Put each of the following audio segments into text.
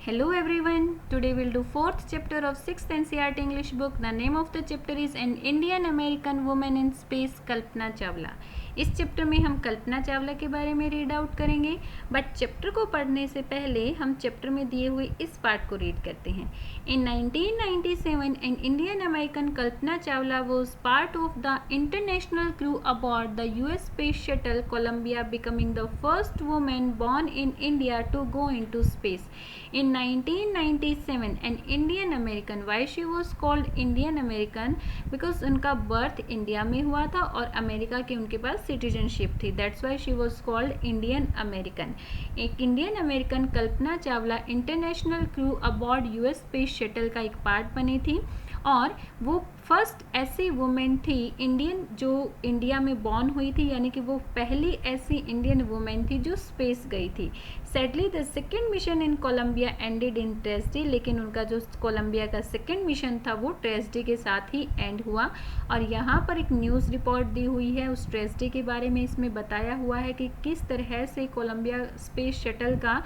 Hello everyone. Today we'll do fourth chapter of 6th NCERT English book. The name of the chapter is An Indian American Woman in Space, Kalpana Chawla. इस chapter में हम कल्पना चावला के बारे में read out करेंगे, but chapter को पढ़ने से पहले हम चैप्टर में दिए हुए इस पार्ट को रीड करते हैं. इन 1997 an Indian American Kalpana Chawla was part of the international crew aboard the US space shuttle Columbia, becoming the first woman born in India to go into space. In 1997 an Indian American, why she was called Indian American? Because उनका birth India में हुआ था और America की उनके पास citizenship थी. That's why she was called Indian American. एक Indian American Kalpana Chawla international crew aboard US space shuttle का एक पार्ट बनी थी और वो फर्स्ट ऐसी वुमेन थी इंडियन जो इंडिया में बॉर्न हुई थी, यानी कि वो पहली ऐसी इंडियन वुमेन थी जो स्पेस गई थी. Sadly the second mission in Columbia ended in tragedy. लेकिन उनका जो कोलंबिया का सेकेंड मिशन था वो ट्रेजेडी के साथ ही एंड हुआ. और यहाँ पर एक न्यूज़ रिपोर्ट दी हुई है उस ट्रेजेडी के बारे में. इसमें बताया हुआ है कि किस तरह से कोलंबिया स्पेस शटल का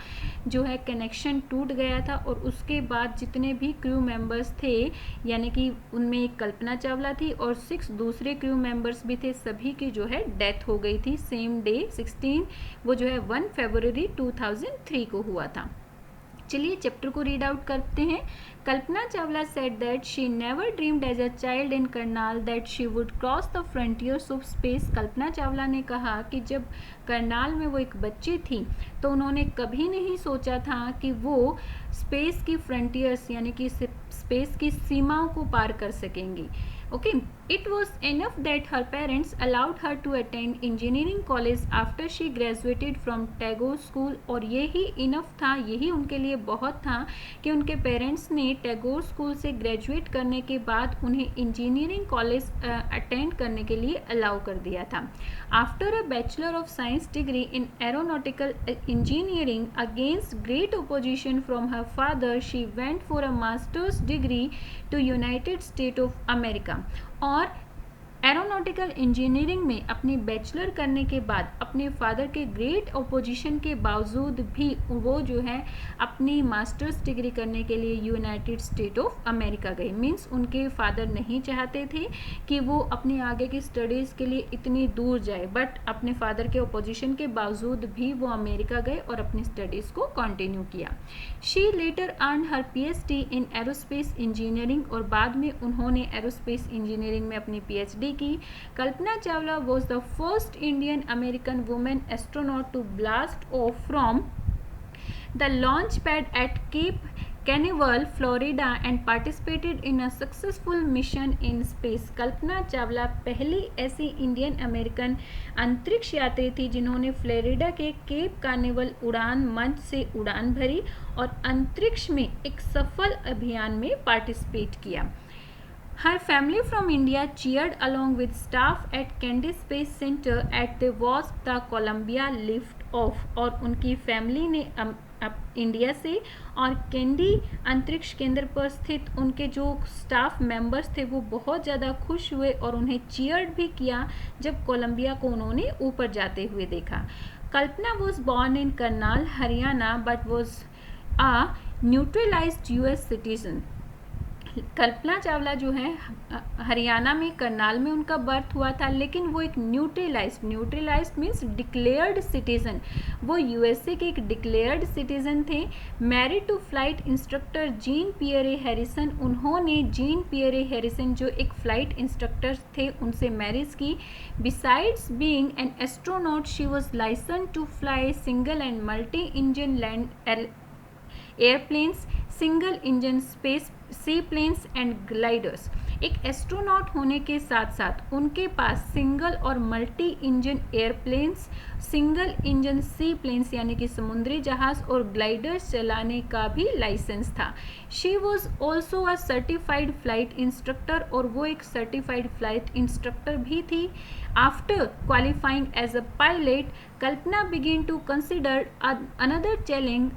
जो है कनेक्शन टूट गया था और उसके बाद जितने भी क्रू मेंबर्स थे, यानी कि उनमें एक कल्पना चावला थी और 6 दूसरे क्रू मेंबर्स भी थे, सभी की जो है डेथ हो गई थी सेम डे 16, वो जो है 1 फरवरी 2003 को हुआ था. चलिए चैप्टर को रीड आउट करते हैं. Kalpana Chawla said that she never dreamed as a child in Karnal that she would cross the frontiers of space. Kalpana Chawla ने कहा कि जब करनाल में वो एक बच्ची थी तो उन्होंने कभी नहीं सोचा था कि वो स्पेस की फ्रंटियर्स यानी कि स्पेस की सीमाओं को पार कर सकेंगी. Okay, it was enough that her parents allowed her to attend engineering college after she graduated from Tagore school. और यही इनफ था, यही उनके लिए बहुत था कि उनके पेरेंट्स ने टैगोर स्कूल से ग्रेजुएट करने के बाद उन्हें इंजीनियरिंग कॉलेज अटेंड करने के लिए अलाउ कर दिया था. After a bachelor of science degree in aeronautical engineering against great opposition from her father, she went for a masters degree to United State of America. और एरोनॉटिकल इंजीनियरिंग में अपनी bachelor करने के बाद अपने फादर के ग्रेट ओपोजिशन के बावजूद भी वो जो है अपनी मास्टर्स डिग्री करने के लिए यूनाइटेड स्टेट ऑफ अमेरिका गई. मीन्स उनके फादर नहीं चाहते थे कि वो अपने आगे की स्टडीज़ के लिए इतनी दूर जाए, बट अपने फादर के ओपोजिशन के बावजूद भी वो अमेरिका गए और अपनी स्टडीज़ को कंटिन्यू किया. She later earn her PhD in aerospace engineering. और बाद में उन्होंने एरोस्पेस इंजीनियरिंग में अपनी PhD की. Kalpana Chawla was the first Indian American women astronaut to blast off from the launch pad at Cape Canaveral Florida and participated in a successful mission in space. Kalpana Chawla पहली ऐसी Indian American अंतरिक्ष यात्री थी जिन्होंने Florida के केप कार्निवल उड़ान मंच से उड़ान भरी और अंतरिक्ष में एक सफल अभियान में पार्टिसिपेट किया. Her family from India cheered along with staff at Kennedy Space Center at the watch the Columbia lift off. और उनकी फैमिली ने इंडिया से और केंडी अंतरिक्ष केंद्र पर स्थित उनके जो स्टाफ मेंबर्स थे वो बहुत ज़्यादा खुश हुए और उन्हें चीयर्ड भी किया जब कोलंबिया को उन्होंने ऊपर जाते हुए देखा. Kalpana was born in Karnal Haryana but was a neutralized US citizen. Kalpana Chawla जो है हरियाणा में करनाल में उनका बर्थ हुआ था, लेकिन वो एक न्यूट्रलाइज्ड मीन्स डिक्लेयर्ड सिटीजन, वो USA के एक डिक्लेयर्ड सिटीजन थे. Married to flight instructor Jean Pierre Harrison. उन्होंने जीन पियरे हैरिसन जो एक फ्लाइट इंस्ट्रक्टर थे उनसे मैरिज की. Besides being an astronaut she was licensed to fly single and multi engine land airplanes, single engine space sea planes and gliders. एक astronaut होने के साथ साथ उनके पास सिंगल और multi engine airplanes, single engine सी प्लेन्स यानी कि समुद्री जहाज और ग्लाइडर्स चलाने का भी लाइसेंस था. She was also a certified flight instructor. और वो एक सर्टिफाइड फ्लाइट इंस्ट्रक्टर भी थी. After qualifying as a pilot, Kalpana begin to consider another challenge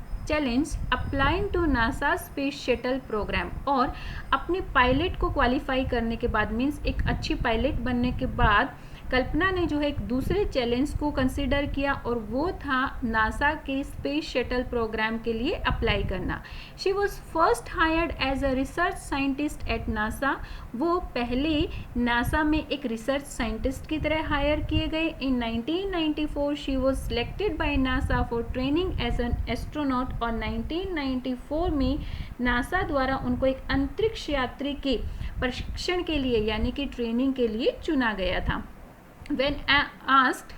applying to NASA space shuttle programme. और अपने पायलट को क्वालिफाई करने के बाद मीन्स एक अच्छी पायलट बनने के बाद कल्पना ने जो है एक दूसरे चैलेंज को कंसिडर किया और वो था नासा के स्पेस शटल प्रोग्राम के लिए अप्लाई करना। She was first hired as a research scientist at NASA. वो पहले नासा में एक रिसर्च साइंटिस्ट की तरह हायर किए गए। In 1994 she was selected by NASA for training as an astronaut और 1994 में नासा द्वारा उनको एक अंतरिक्ष यात्री के प्रशिक्षण के लिए यानी कि ट्रेनिंग के लिए चुना गया था। When asked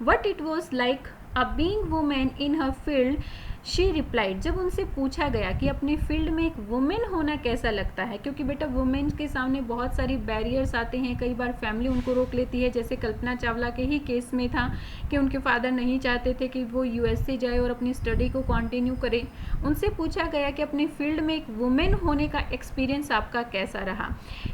what it was like being woman in her field, she replied, जब उनसे पूछा गया कि अपनी फील्ड में एक वुमेन होना कैसा लगता है, क्योंकि बेटा वुमेन के सामने बहुत सारी बैरियर्स आते हैं, कई बार फैमिली उनको रोक लेती है, जैसे कल्पना चावला के ही केस में था कि उनके फादर नहीं चाहते थे कि वो यूएसए जाए और अपनी स्टडी को कंटिन्यू करे। उनसे पूछा गया कि अपनी फील्ड में एक वुमेन होने का एक्सपीरियंस आपका कैसा रहा।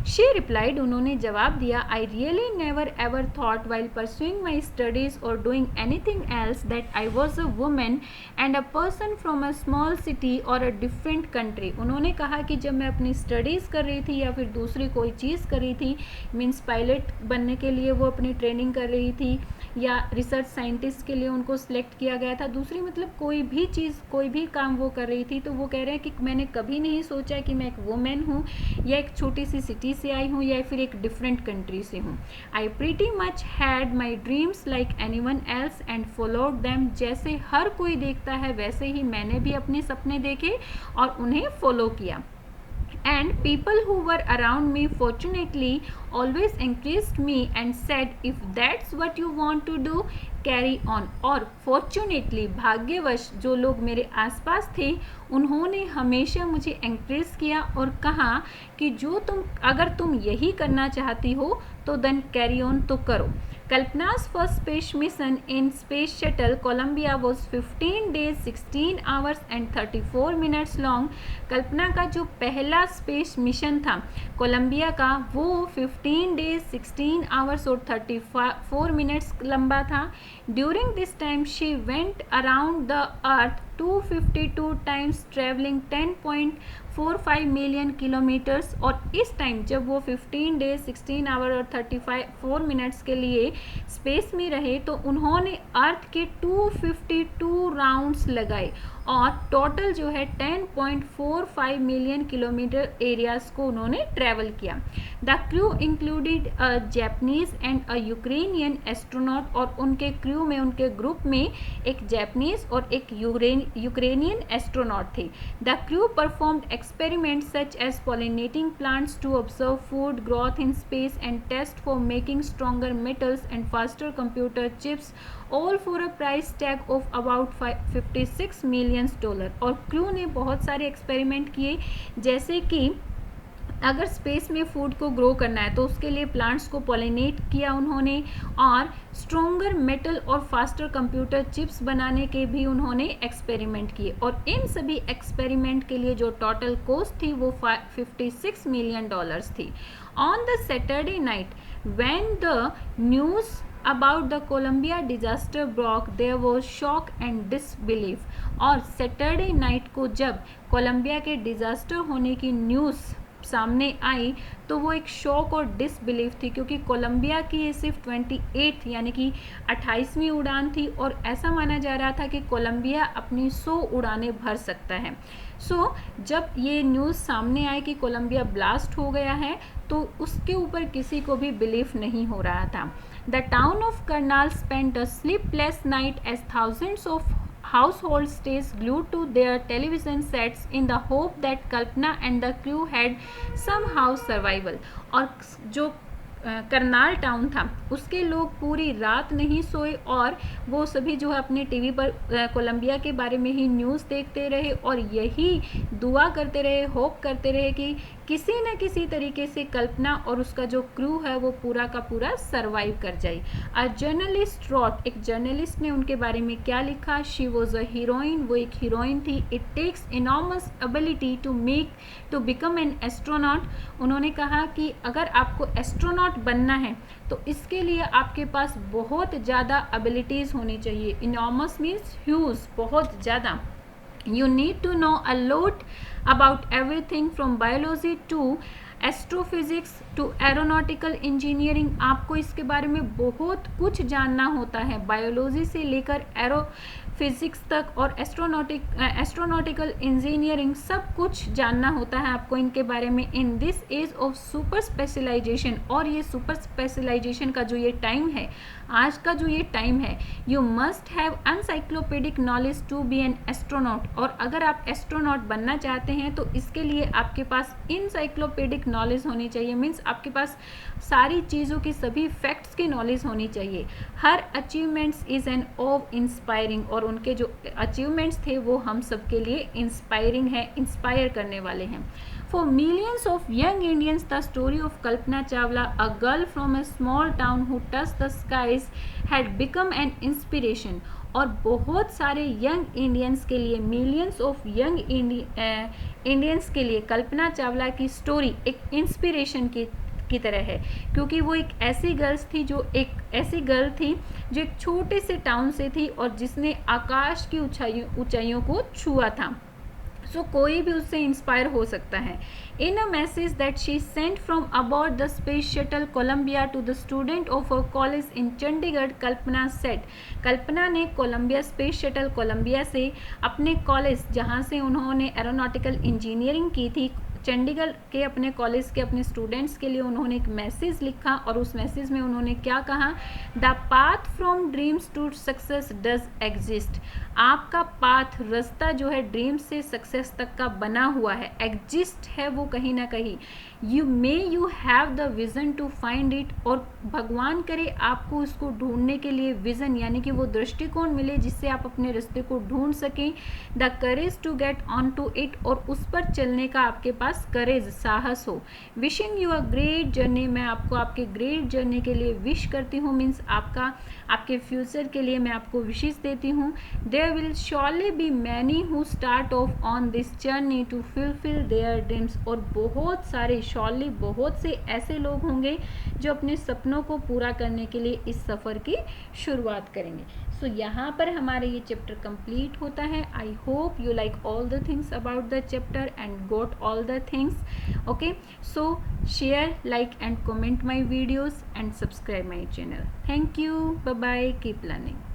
शी रिप्लाइड, उन्होंने जवाब दिया, I really never ever thought while pursuing my studies और doing anything else that I was a women and a person from a small city और अ डिफरेंट कंट्री। उन्होंने कहा कि जब मैं अपनी स्टडीज़ कर रही थी या फिर दूसरी कोई चीज़ कर रही थी, मीन्स पायलट बनने के लिए वो अपनी ट्रेनिंग कर रही थी या रिसर्च साइंटिस्ट के लिए उनको सिलेक्ट किया गया था, दूसरी मतलब कोई भी चीज़ कोई भी काम वो कर रही थी, तो वो कह रहे हैं कि मैंने कभी नहीं सोचा कि मैं एक वुमेन हूँ या एक छोटी सी सिटी से आई हूँ या फिर एक डिफरेंट कंट्री से हूँ। I pretty much had my dreams like anyone else and followed them. जैसे हर कोई देखता है वैसे ही मैंने भी अपने सपने देखे और उन्हें फॉलो किया। And people who were around me fortunately always encouraged me and said, if that's what you want to do, carry on. और fortunately भाग्यवश जो लोग मेरे आसपास थे उन्होंने हमेशा मुझे encourage किया और कहा कि जो अगर तुम यही करना चाहती हो तो then carry on तो करो। Kalpana's first space mission in Space Shuttle Columbia was 15 days, 16 hours and 34 minutes long. कल्पना का जो पहला स्पेस मिशन था कोलंबिया का वो 15 डेज 16 आवर्स और 34 मिनट्स लंबा था। During this time she went around the earth 252 times travelling 10.45 million kilometres. और इस टाइम जब वो 15 डेज 16 आवर और 34 मिनट्स के लिए स्पेस में रहे तो उन्होंने अर्थ के 252 राउंड्स लगाए और टोटल जो है 10.45 मिलियन किलोमीटर एरियाज को उन्होंने ट्रैवल किया। The crew included a Japanese and a Ukrainian astronaut. और उनके क्रू में उनके ग्रुप में एक जैपनीज और एक यूक्रेनियन एस्ट्रोनॉट थे। The crew performed experiment such as pollinating plants to observe food growth in space and test for making stronger metals and faster computer chips, all for a price tag of about $56 million. और crew ने बहुत सारे experiment किए, जैसे कि अगर space में food को ग्रो करना है तो उसके लिए प्लांट्स को पॉलिनेट किया उन्होंने और स्ट्रॉन्गर मेटल और फास्टर कंप्यूटर चिप्स बनाने के भी उन्होंने एक्सपेरिमेंट किए। और इन सभी एक्सपेरिमेंट के लिए जो टोटल कॉस्ट थी वो $56 मिलियन थी। On the Saturday night when the news about the Columbia disaster broke, there was shock and disbelief। और सैटरडे नाइट को जब कोलंबिया के डिजास्टर होने की न्यूज़ सामने आई तो वो एक शॉक और डिसबिलीफ थी, क्योंकि कोलंबिया की ये सिर्फ 28 यानी कि 28वीं उड़ान थी और ऐसा माना जा रहा था कि कोलंबिया अपनी 100 उड़ानें भर सकता है। जब ये न्यूज़ सामने आए कि कोलंबिया ब्लास्ट हो गया है तो उसके ऊपर किसी को भी बिलीफ नहीं हो रहा था। The town of Karnal spent a sleepless night as thousands of household stays glued to their television sets in the hope that Kalpana and the crew had somehow survival। और जो करनाल टाउन था उसके लोग पूरी रात नहीं सोए और वो सभी जो है अपने टीवी पर कोलंबिया के बारे में ही न्यूज़ देखते रहे और यही दुआ करते रहे, होप करते रहे कि किसी न किसी तरीके से कल्पना और उसका जो क्रू है वो पूरा का पूरा सरवाइव कर जाए। अ जर्नलिस्ट रॉट, एक जर्नलिस्ट ने उनके बारे में क्या लिखा, शी वॉज अ हीरोइन, वो एक हीरोइन थी। It takes enormous ability to become an astronaut. उन्होंने कहा कि अगर आपको एस्ट्रोनॉट बनना है तो इसके लिए आपके पास बहुत ज़्यादा एबिलिटीज़ होनी चाहिए। इनॉर्मस मीन्स ह्यूज, बहुत ज़्यादा। You need to know a lot about everything from biology to astrophysics to aeronautical engineering, आपको इसके बारे में बहुत कुछ जानना होता है, बायोलॉजी से लेकर एरो फिजिक्स तक और एस्ट्रोनॉटिकल इंजीनियरिंग सब कुछ जानना होता है आपको इनके बारे में in this age of super specialisation. और ये सुपर स्पेशलाइजेशन का जो ये टाइम है, आज का जो ये टाइम है, you must have encyclopedic knowledge to be an astronaut. और अगर आप एस्ट्रोनॉट बनना चाहते हैं तो इसके लिए आपके पास इनसाइक्लोपीडिक नॉलेज होनी चाहिए, मीन्स आपके पास सारी चीज़ों की, सभी फैक्ट्स की नॉलेज होनी चाहिए। हर achievements is an of inspiring, और उनके जो अचीवमेंट्स थे वो हम सब के लिए इंस्पायरिंग है, इंस्पायर करने वाले हैं। For millions of young Indians, the story of Kalpana Chawla, a girl from a small town who touched the skies, had become an inspiration. और बहुत सारे यंग इंडियंस के लिए, मिलियंस ऑफ यंग इंडियंस के लिए कल्पना चावला की स्टोरी एक inspiration की तरह है, क्योंकि वो एक ऐसी गर्ल्स थी जो एक ऐसी गर्ल थी जो एक छोटे से टाउन से थी और जिसने आकाश की ऊंचाइयों को छुआ था। सो कोई भी उससे इंस्पायर हो सकता है। In a message that she sent from about the space shuttle Columbia to the student of a college in Chandigarh, Kalpana said, Kalpana ने कोलंबिया स्पेस शटल कोलंबिया से अपने कॉलेज, जहाँ से उन्होंने एरोनॉटिकल इंजीनियरिंग की थी, चंडीगढ़ के अपने कॉलेज के अपने स्टूडेंट्स के लिए उन्होंने एक मैसेज लिखा। और उस मैसेज में उन्होंने क्या कहा, the path from dreams to success does exist, आपका पाथ, रास्ता जो है ड्रीम्स से सक्सेस तक का बना हुआ है, एग्जिस्ट है वो कहीं ना कहीं। You have the vision to find it, और भगवान करे आपको उसको ढूंढने के लिए विजन यानी कि वो दृष्टिकोण मिले जिससे आप अपने रास्ते को ढूंढ सकें। The courage to get on to it, और उस पर चलने का आपके पास करेज, साहस हो। Wishing you a great journey, मैं आपको आपके ग्रेट जर्नी के लिए विश करती हूँ, मीन्स आपके फ्यूचर के लिए मैं आपको विशेष देती हूँ। There will surely be many who start off on this journey to fulfil their dreams, और बहुत सारे, श्योरली बहुत से ऐसे लोग होंगे जो अपने सपनों को पूरा करने के लिए इस सफ़र की शुरुआत करेंगे। सो यहाँ पर हमारे ये चैप्टर कंप्लीट होता है। I hope you like all the things about the chapter and got all the things. Okay, so share, like and comment my videos and subscribe my channel. Thank you, bye bye, keep learning.